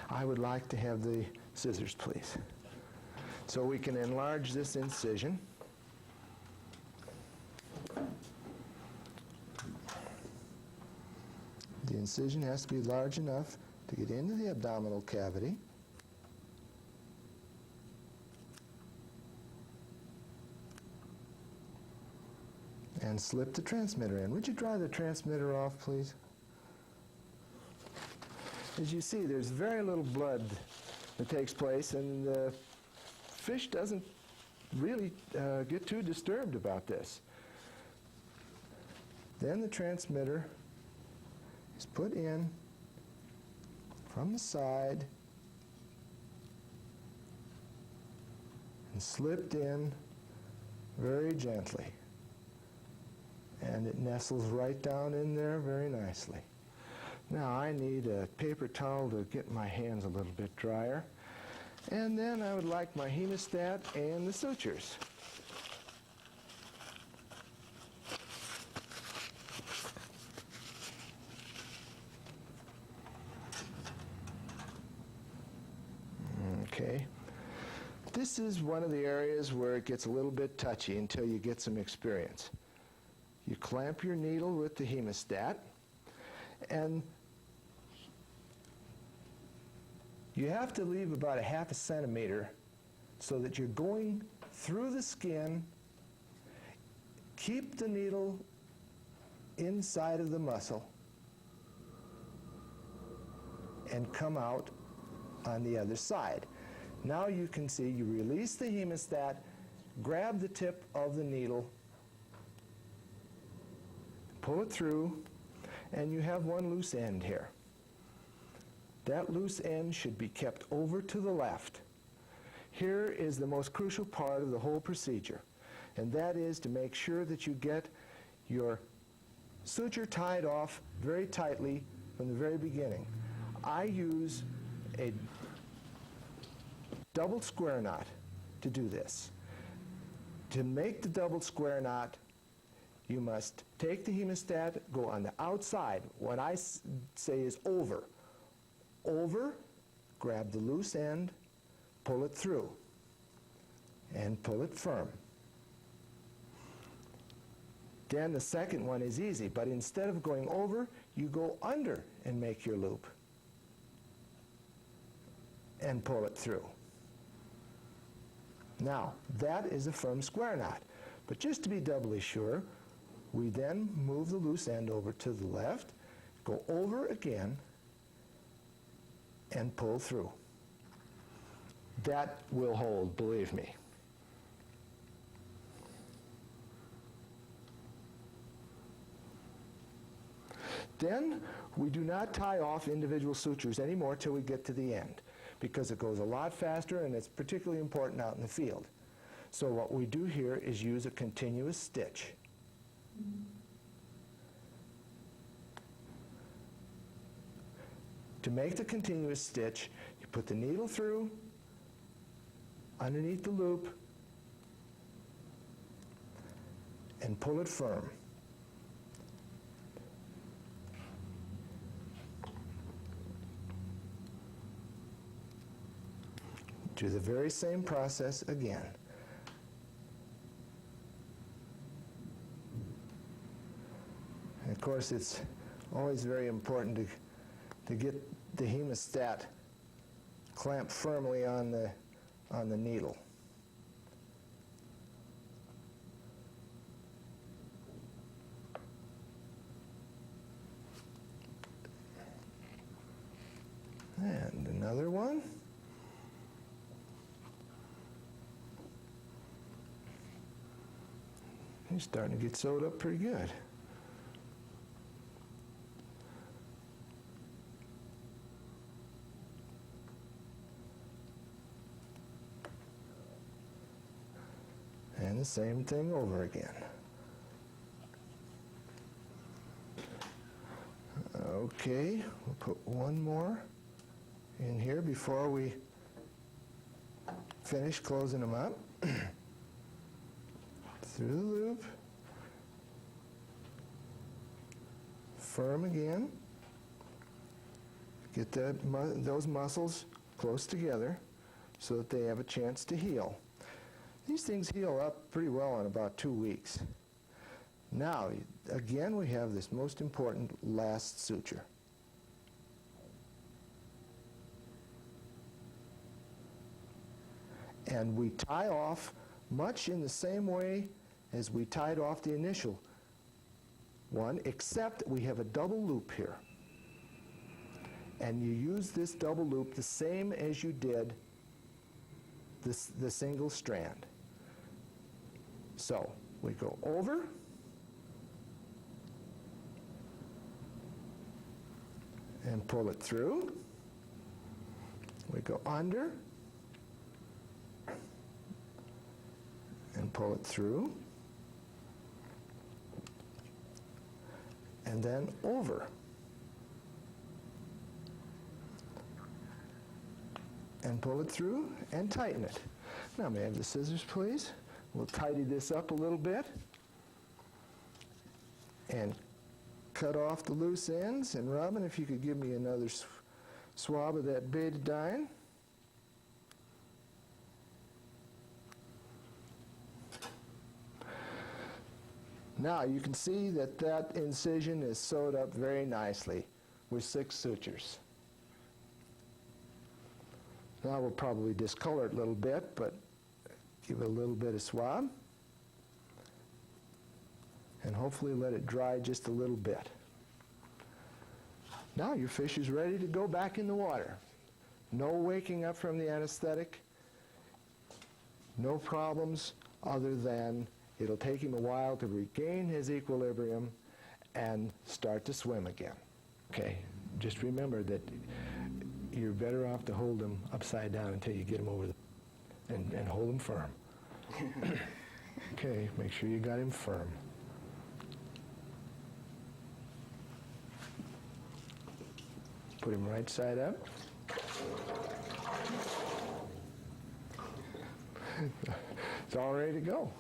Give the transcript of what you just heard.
I would like to have the scissors, please. So we can enlarge this incision. The incision has to be large enough to get into the abdominal cavity. And slip the transmitter in. Would you dry the transmitter off, please? As you see, there's very little blood that takes place, and the fish doesn't really get too disturbed about this. Then the transmitter is put in from the side and slipped in very gently. And it nestles right down in there very nicely. Now I need a paper towel to get my hands a little bit drier. And then I would like my hemostat and the sutures. Okay. This is one of the areas where it gets a little bit touchy until you get some experience. You clamp your needle with the hemostat, and you have to leave about a half a centimeter so that you're going through the skin. Keep the needle inside of the muscle and come out on the other side. Now you can see you release the hemostat, grab the tip of the needle, pull it through, and you have one loose end here. That loose end should be kept over to the left. Here is the most crucial part of the whole procedure, and that is to make sure that you get your suture tied off very tightly from the very beginning. I use a double square knot to do this. To make the double square knot, you must take the hemostat, go on the outside. What I say is over. Over, grab the loose end, pull it through, and pull it firm. Then the second one is easy, but instead of going over, you go under and make your loop and pull it through. Now, that is a firm square knot. But just to be doubly sure, we then move the loose end over to the left, go over again, and pull through. That will hold, believe me. Then we do not tie off individual sutures anymore till we get to the end, because it goes a lot faster and it's particularly important out in the field. So what we do here is use a continuous stitch. To make the continuous stitch, you put the needle through, underneath the loop, and pull it firm. Do the very same process again. And of course, it's always very important to get the hemostat clamped firmly on the needle. And another one. He's starting to get sewed up pretty good. And the same thing over again. Okay, we'll put one more in here before we finish closing them up. Through the loop, firm again, Get those muscles close together so that they have a chance to heal. These things heal up pretty well in about 2 weeks. Now, again, we have this most important last suture. And we tie off much in the same way as we tied off the initial one, except we have a double loop here. And you use this double loop the same as you did the single strand. So we go over, and pull it through. We go under, and pull it through, and then over. And pull it through and tighten it. Now, may I have the scissors, please? We'll tidy this up a little bit and cut off the loose ends. And Robin, if you could give me another swab of that betadine. Now you can see that that incision is sewed up very nicely with 6 sutures. Now we'll probably discolor it a little bit, but give it a little bit of swab and hopefully let it dry just a little bit. Now your fish is ready to go back in the water. No waking up from the anesthetic, no problems other than it'll take him a while to regain his equilibrium and start to swim again. Okay, just remember that you're better off to hold him upside down until you get him over and hold him firm. Okay, make sure you got him firm. Put him right side up. It's all ready to go.